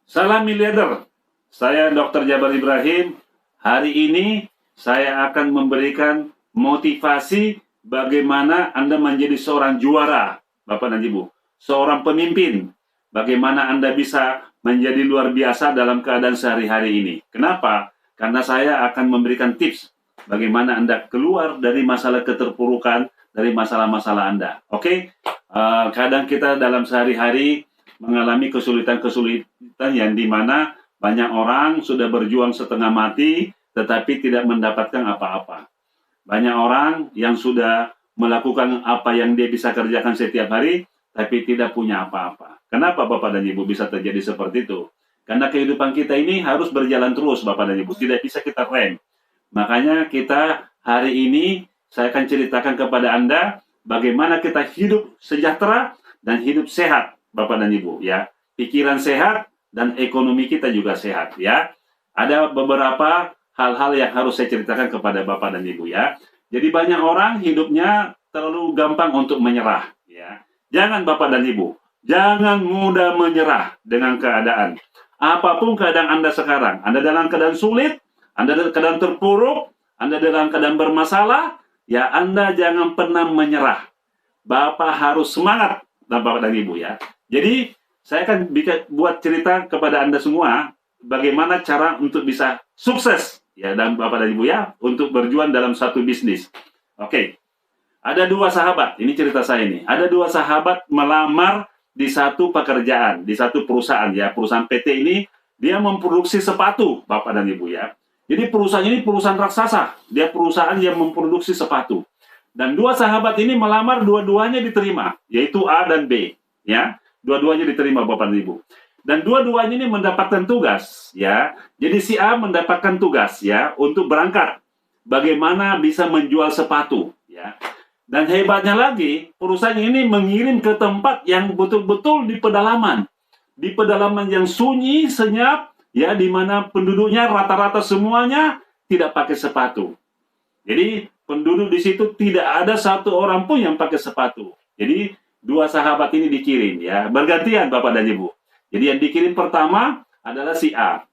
Salam miliarder, saya Dr. Jabar Ibrahim. Hari ini saya akan memberikan motivasi bagaimana Anda menjadi seorang juara, Bapak dan Ibu. Seorang pemimpin, bagaimana Anda bisa menjadi luar biasa dalam keadaan sehari-hari ini. Kenapa? Karena saya akan memberikan tips bagaimana Anda keluar dari masalah keterpurukan, dari masalah-masalah Anda. Oke? Kadang kita dalam sehari-hari mengalami kesulitan-kesulitan yang dimana banyak orang sudah berjuang setengah mati tetapi tidak mendapatkan apa-apa. Banyak orang yang sudah melakukan apa yang dia bisa kerjakan setiap hari tapi tidak punya apa-apa. Kenapa Bapak dan Ibu bisa terjadi seperti itu? Karena kehidupan kita ini harus berjalan terus Bapak dan Ibu, tidak bisa kita rem. Makanya kita hari ini saya akan ceritakan kepada Anda bagaimana kita hidup sejahtera dan hidup sehat Bapak dan Ibu ya. Pikiran sehat dan ekonomi kita juga sehat ya. Ada beberapa hal-hal yang harus saya ceritakan kepada Bapak dan Ibu ya. Jadi banyak orang hidupnya terlalu gampang untuk menyerah ya. Jangan Bapak dan Ibu, jangan mudah menyerah dengan keadaan. Apapun keadaan Anda sekarang, Anda dalam keadaan sulit, Anda dalam keadaan terpuruk, Anda dalam keadaan bermasalah, ya Anda jangan pernah menyerah. Bapak harus semangat, Bapak dan Ibu ya. Jadi saya akan buat cerita kepada Anda semua bagaimana cara untuk bisa sukses ya dan Bapak dan Ibu ya untuk berjuang dalam satu bisnis. Oke. Ada dua sahabat, ini cerita saya ini. Ada dua sahabat melamar di satu pekerjaan, di satu perusahaan ya. Perusahaan PT ini dia memproduksi sepatu, Bapak dan Ibu ya. Jadi perusahaan ini perusahaan raksasa. Dia perusahaan yang memproduksi sepatu. Dan dua sahabat ini melamar, dua-duanya diterima, yaitu A dan B ya. Dua-duanya diterima Bapak dan Ibu. Dan dua-duanya ini mendapatkan tugas ya. Jadi si A mendapatkan tugas ya untuk berangkat bagaimana bisa menjual sepatu ya. Dan hebatnya lagi, perusahaan ini mengirim ke tempat yang betul-betul di pedalaman. Di pedalaman yang sunyi, senyap, ya, di mana penduduknya rata-rata semuanya tidak pakai sepatu. Jadi, penduduk di situ tidak ada satu orang pun yang pakai sepatu. Jadi, dua sahabat ini dikirim, ya, bergantian Bapak dan Ibu. Jadi, yang dikirim pertama adalah si A.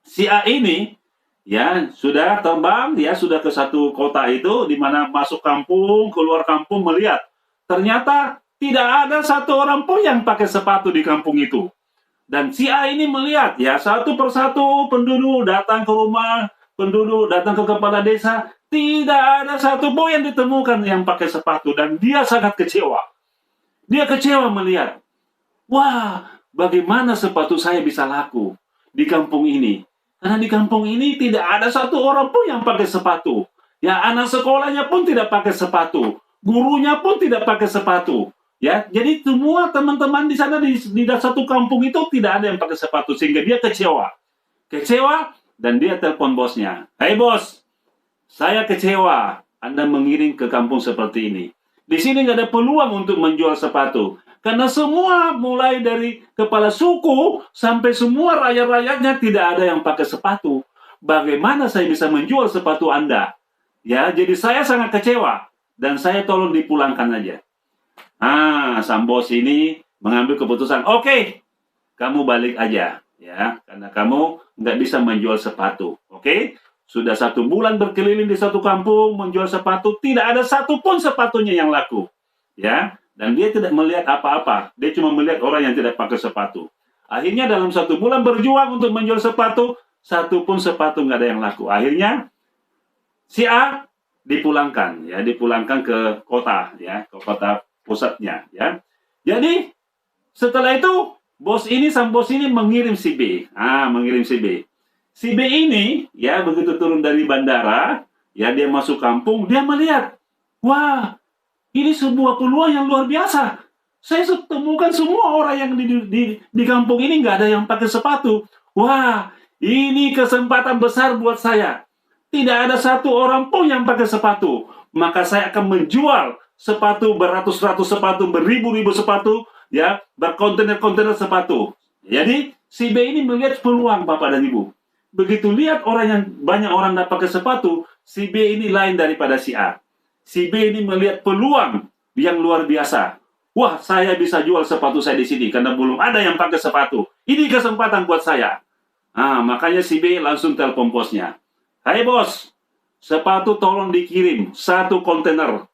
Si A ini ya sudah terbang ya sudah ke satu kota itu di mana masuk kampung keluar kampung melihat ternyata tidak ada satu orang pun yang pakai sepatu di kampung itu. Dan si A ini melihat ya satu persatu penduduk datang ke rumah, penduduk datang ke kepala desa, tidak ada satu pun yang ditemukan yang pakai sepatu dan dia sangat kecewa. Dia kecewa melihat, wah, bagaimana sepatu saya bisa laku di kampung ini? Karena di kampung ini tidak ada satu orang pun yang pakai sepatu. Ya, anak sekolahnya pun tidak pakai sepatu. Gurunya pun tidak pakai sepatu. Ya, jadi semua teman-teman di sana di satu kampung itu tidak ada yang pakai sepatu sehingga dia kecewa. Kecewa dan dia telepon bosnya. Hai bos, saya kecewa Anda mengirim ke kampung seperti ini. Di sini nggak ada peluang untuk menjual sepatu. Karena semua mulai dari kepala suku sampai semua rakyat-rakyatnya tidak ada yang pakai sepatu. Bagaimana saya bisa menjual sepatu Anda? Ya, jadi saya sangat kecewa dan saya tolong dipulangkan aja. Sang bos ini mengambil keputusan, oke, kamu balik aja ya, karena kamu nggak bisa menjual sepatu. Oke? Sudah 1 bulan berkeliling di satu kampung menjual sepatu, tidak ada satupun sepatunya yang laku. Ya, dan dia tidak melihat apa-apa. Dia cuma melihat orang yang tidak pakai sepatu. Akhirnya dalam 1 bulan berjuang untuk menjual sepatu, satu pun sepatu nggak ada yang laku. Akhirnya si A dipulangkan, ya, dipulangkan ke kota, ya, ke kota pusatnya, ya. Jadi setelah itu sang bos ini mengirim si B, mengirim si B. Si B ini, ya, begitu turun dari bandara, ya, dia masuk kampung, dia melihat, wah, ini sebuah peluang yang luar biasa. Saya temukan semua orang yang di kampung ini nggak ada yang pakai sepatu. Wah, ini kesempatan besar buat saya. Tidak ada satu orang pun yang pakai sepatu. Maka saya akan menjual sepatu beratus-ratus sepatu, beribu-ribu sepatu, ya, berkontainer-kontainer sepatu. Jadi si B ini melihat peluang Bapak dan Ibu. Begitu lihat banyak orang tidak pakai sepatu, si B ini lain daripada si A. Si B ini melihat peluang yang luar biasa. wah, saya bisa jual sepatu saya di sini karena belum ada yang pakai sepatu. Ini kesempatan buat saya. Makanya si B langsung telepon bosnya. Hai bos, sepatu tolong dikirim 1 kontainer.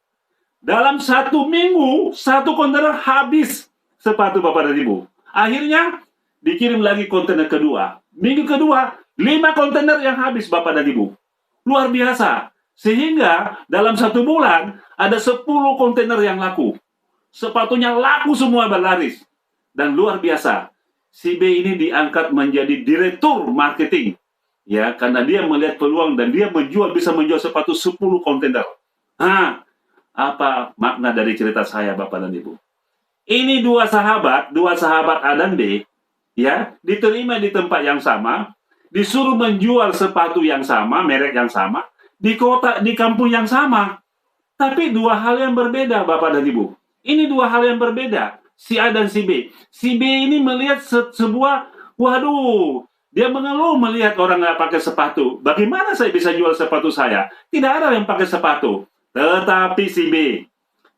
Dalam 1 minggu, 1 kontainer habis sepatu Bapak dan Ibu. Akhirnya dikirim lagi kontainer kedua. Minggu kedua, 5 kontainer yang habis Bapak dan Ibu. Luar biasa. Sehingga dalam 1 bulan ada 10 kontainer yang laku. Sepatunya laku semua berlaris. Dan luar biasa. Si B ini diangkat menjadi direktur marketing. Ya, karena dia melihat peluang dan dia bisa menjual sepatu 10 kontainer. Apa makna dari cerita saya Bapak dan Ibu? Ini dua sahabat A dan B, ya, diterima di tempat yang sama, disuruh menjual sepatu yang sama, merek yang sama, di kampung yang sama. Tapi dua hal yang berbeda, Bapak dan Ibu. Ini dua hal yang berbeda, si A dan si B. Si B ini melihat sebuah, waduh, dia mengeluh melihat orang nggak pakai sepatu. Bagaimana saya bisa jual sepatu saya? Tidak ada yang pakai sepatu. Tetapi si B,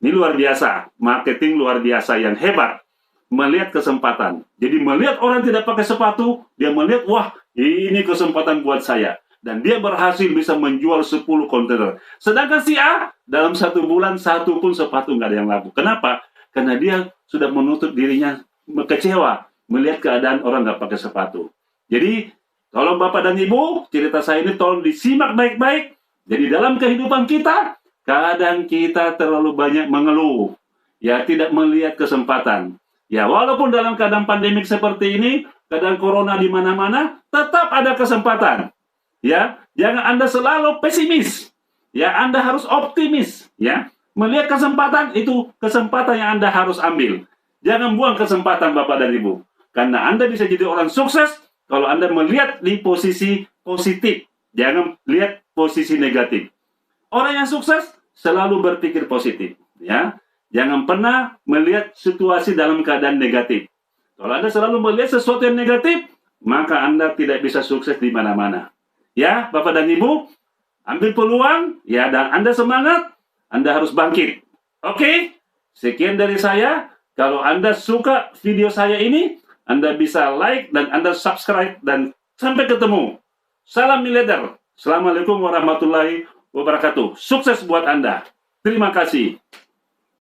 ini luar biasa, marketing luar biasa yang hebat. Melihat kesempatan. Jadi melihat orang tidak pakai sepatu, dia melihat, wah, ini kesempatan buat saya. Dan dia berhasil bisa menjual 10 kontainer. Sedangkan si A, dalam 1 bulan, 1 pun sepatu nggak ada yang laku. Kenapa? Karena dia sudah menutup dirinya kecewa melihat keadaan orang nggak pakai sepatu. Jadi, tolong Bapak dan Ibu, cerita saya ini tolong disimak baik-baik. Jadi dalam kehidupan kita, kadang kita terlalu banyak mengeluh. Ya, tidak melihat kesempatan. Ya, walaupun dalam keadaan pandemik seperti ini, keadaan corona di mana-mana, tetap ada kesempatan. Ya, jangan Anda selalu pesimis. Ya, Anda harus optimis. Ya, melihat kesempatan itu kesempatan yang Anda harus ambil. Jangan buang kesempatan Bapak dan Ibu. Karena Anda bisa jadi orang sukses kalau Anda melihat di posisi positif. Jangan lihat posisi negatif. Orang yang sukses selalu berpikir positif. Ya, jangan pernah melihat situasi dalam keadaan negatif. Kalau Anda selalu melihat sesuatu yang negatif, maka Anda tidak bisa sukses di mana-mana. Ya, Bapak dan Ibu, ambil peluang, ya, dan Anda semangat, Anda harus bangkit. Oke, sekian dari saya. Kalau Anda suka video saya ini, Anda bisa like dan Anda subscribe, dan sampai ketemu. Salam miliarder. Assalamualaikum warahmatullahi wabarakatuh. Sukses buat Anda. Terima kasih.